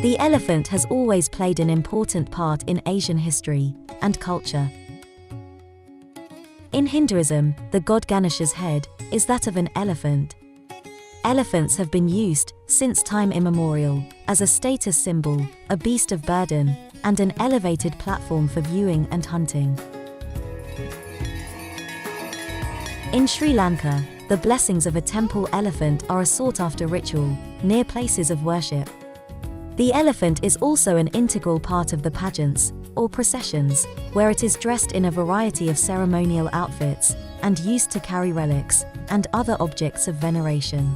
The elephant has always played an important part in Asian history and culture. In Hinduism, the god Ganesha's head is that of an elephant. Elephants have been used, since time immemorial, as a status symbol, a beast of burden, and an elevated platform for viewing and hunting. In Sri Lanka, the blessings of a temple elephant are a sought-after ritual, near places of worship. The elephant is also an integral part of the pageants, or processions, where it is dressed in a variety of ceremonial outfits, and used to carry relics, and other objects of veneration.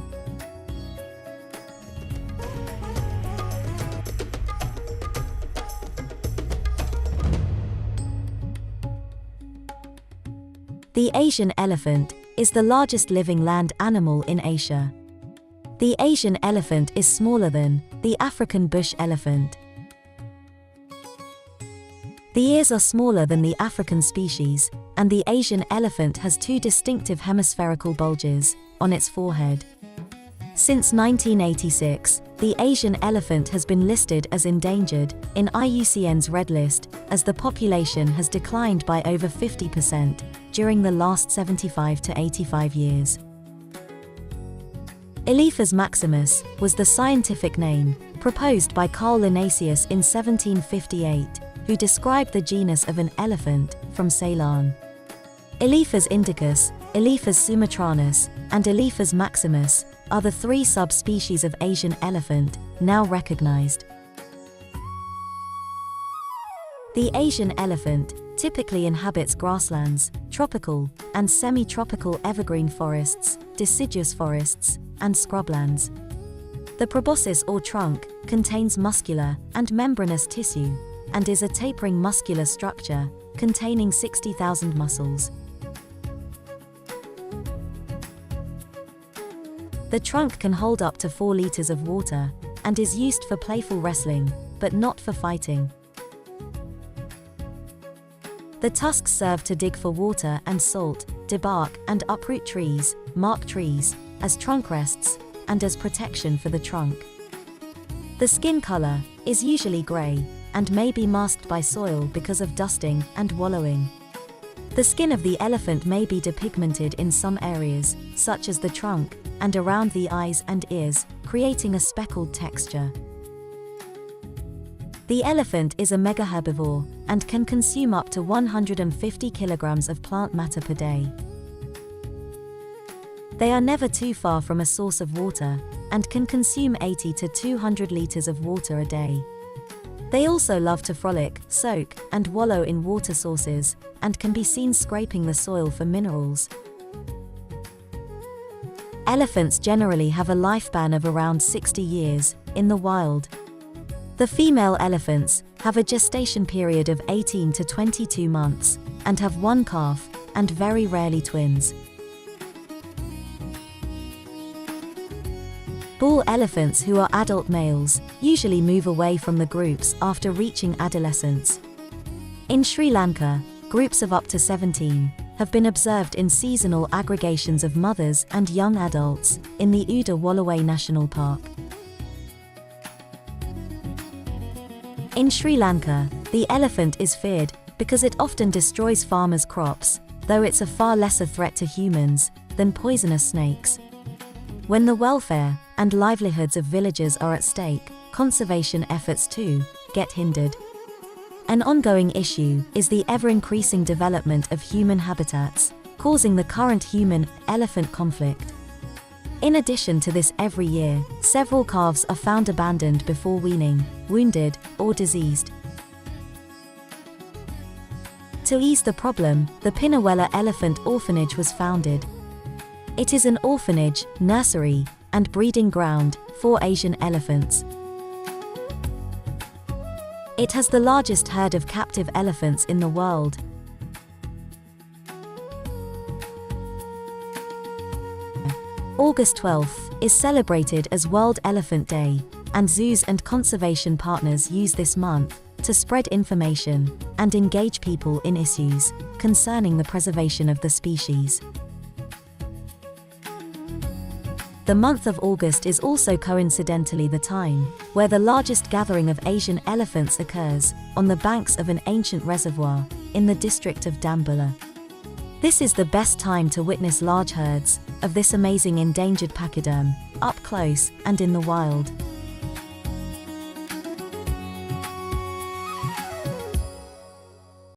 The Asian elephant is the largest living land animal in Asia. The Asian elephant is smaller than the African bush elephant. The ears are smaller than the African species, and the Asian elephant has two distinctive hemispherical bulges on its forehead. Since 1986, the Asian elephant has been listed as endangered in IUCN's Red List, as the population has declined by over 50% during the last 75 to 85 years. Elephas maximus was the scientific name proposed by Carl Linnaeus in 1758, who described the genus of an elephant from Ceylon. Elephas indicus, Elephas sumatranus, and Elephas maximus are the three subspecies of Asian elephant now recognized. The Asian elephant typically inhabits grasslands, tropical and semi-tropical evergreen forests, deciduous forests, and scrublands. The proboscis or trunk contains muscular and membranous tissue, and is a tapering muscular structure containing 60,000 muscles. The trunk can hold up to 4 liters of water, and is used for playful wrestling, but not for fighting. The tusks serve to dig for water and salt, debark and uproot trees, mark trees, as trunk rests, and as protection for the trunk. The skin color is usually gray, and may be masked by soil because of dusting and wallowing. The skin of the elephant may be depigmented in some areas, such as the trunk, and around the eyes and ears, creating a speckled texture. The elephant is a megaherbivore, and can consume up to 150 kilograms of plant matter per day. They are never too far from a source of water, and can consume 80 to 200 liters of water a day. They also love to frolic, soak, and wallow in water sources, and can be seen scraping the soil for minerals. Elephants generally have a lifespan of around 60 years in the wild. The female elephants have a gestation period of 18 to 22 months, and have one calf, and very rarely twins. Bull elephants who are adult males usually move away from the groups after reaching adolescence. In Sri Lanka, groups of up to 17 have been observed in seasonal aggregations of mothers and young adults in the Uda Wallaway National Park. In Sri Lanka, the elephant is feared because it often destroys farmers' crops, though it's a far lesser threat to humans than poisonous snakes. When the welfare and livelihoods of villagers are at stake, conservation efforts too get hindered. An ongoing issue is the ever-increasing development of human habitats, causing the current human-elephant conflict. In addition to this, every year, several calves are found abandoned before weaning, wounded, or diseased. To ease the problem, the Pinawela Elephant Orphanage was founded. It is an orphanage, nursery, and breeding ground for Asian elephants. It has the largest herd of captive elephants in the world. August 12th is celebrated as World Elephant Day, and zoos and conservation partners use this month to spread information and engage people in issues concerning the preservation of the species. The month of August is also coincidentally the time where the largest gathering of Asian elephants occurs, on the banks of an ancient reservoir, in the district of Dambulla. This is the best time to witness large herds of this amazing endangered pachyderm, up close and in the wild.